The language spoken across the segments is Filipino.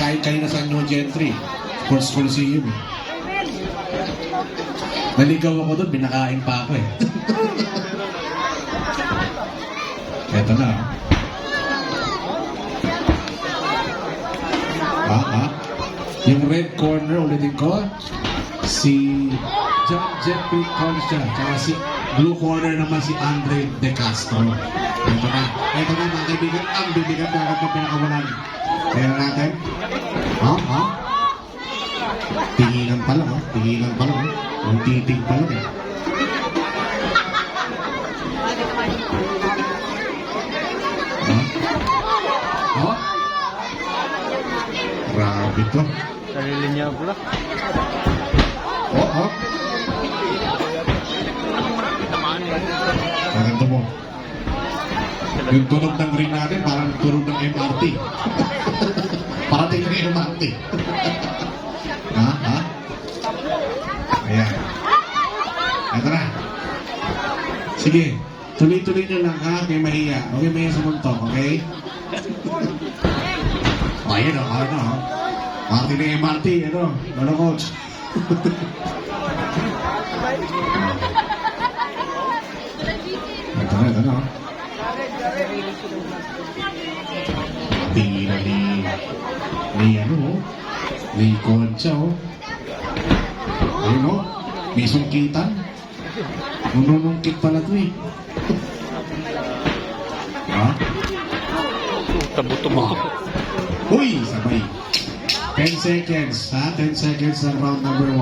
Kahit kayo na sa New Gentry, Sports Coliseum. Naligaw ako doon, binakain pa ako eh. Eto na. Yung red corner, ulitin ko, si John Jeffrey Concha, tsaka si blue corner naman si Andre De Castro. Ito na mga kaibigan, ang bibigat na agad na pinakawalan. Kaya natin, tingilan pa lang, tingilan pa lang, ang titing pa lang eh. Grabe to. Sarili niya pula. Maganda mo. Yung tunog ng ring natin, parang tunog ng MRT. Parating ng MRT. Ayan. Ito na. Sige. Tuloy-tuloy nyo lang ha, kay Mahiya. Okay, Mahiya sumuntok, okay? Ayan o, ano o. Parating ng MRT, ano? Ano, coach? Ito na. Tingin na ni Concha o. Ayun o, may sungkitan. Nunungkit pala ito eh. Tabuto-buto. Uy, sabay. 10 seconds, ha? 10 seconds ng round number 1.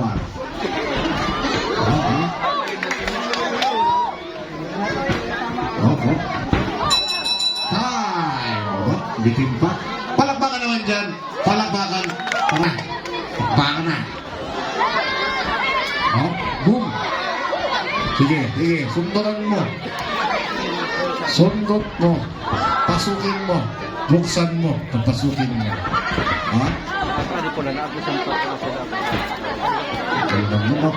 Bitin pa. Palakbakan naman dyan. Palakbakan. Tara. Palakbakan na. Boom. Sige. Sunduran mo. Sundot mo. Pasukin mo. Buksan mo. Pagpasukin mo. Ano ko na naabusan pa ako sila. Kailan mo.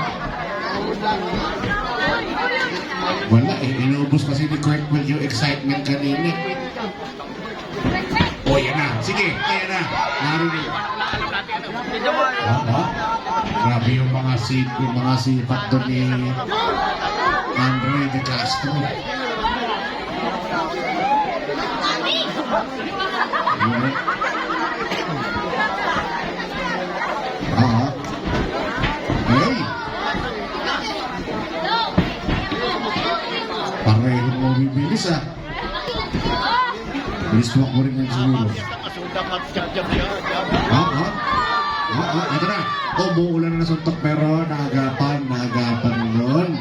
Wala eh. Inaubos kasi ni Quirkwell yung excitement kanina. O, yan na. Sige, yan na. Narinig. Grabe yung mga sipat doon ni Andre De Castro. Hey! Pareho mo bibilis ah. Bilis mo rin ng siguro. Ito na. Umuulan na nasuntok pero naagapan nun.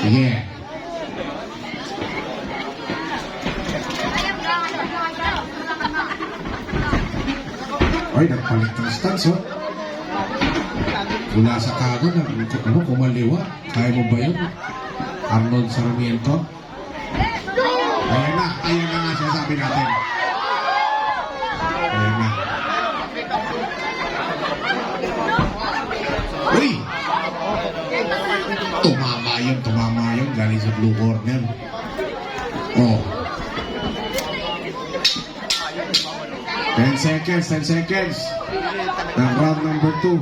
Sige. Ay, nagpalit ng stance, oh. Mula sa kago na kumaliwa. Kaya mo ba yun? Arnold Sarmiento? Ayan na nga sinasabi natin. Ayan na. Uy! Tumama yun. Galing sa blue corner. Oh. 10 seconds. Ng round number 2.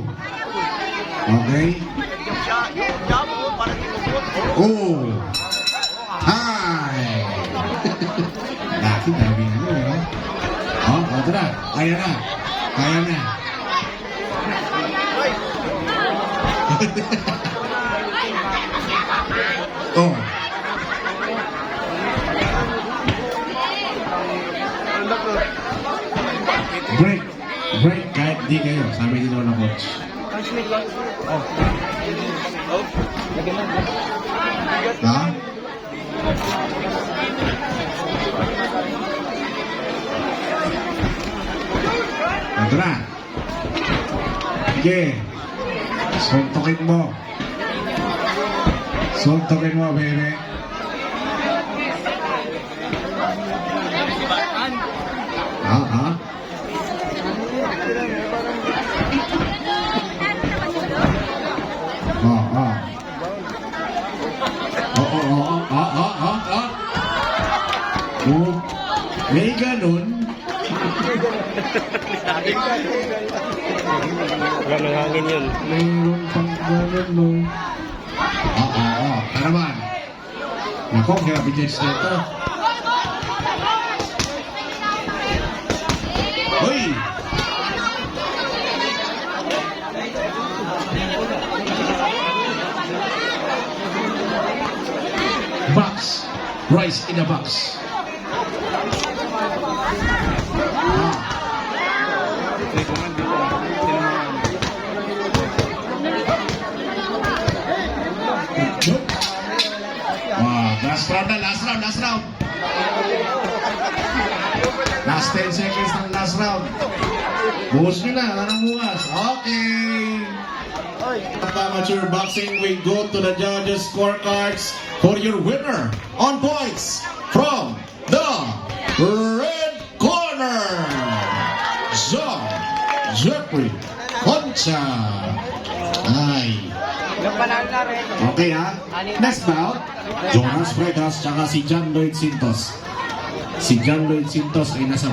Okay? Oh! Hi! Laki, dami na yun. Ito na. Kaya na. Oh. Break. Kahit di kayo. Sabi dito na coach. Ito na. Sige. Suntokin mo, bebe. May ganun. Wala nang hangin yun. Mayroon pang ganun, no? Oo. Ano naman? Nako, grabe judge na ito. Hoy! Box. Rice in a box. Hindi ko man dito. Last round na, last round. Last 10 seconds ng last round. Buhos nyo na, anong bukas? Okay. Amateur boxing, we go to the judges' scorecards for your winner on points from the red corner, John Jeffrey Concha. Ay. Okay ha? Next bout, Jonas Fredas tsaka si John Lloyd Sintos. Si John Lloyd Sintos ay nasa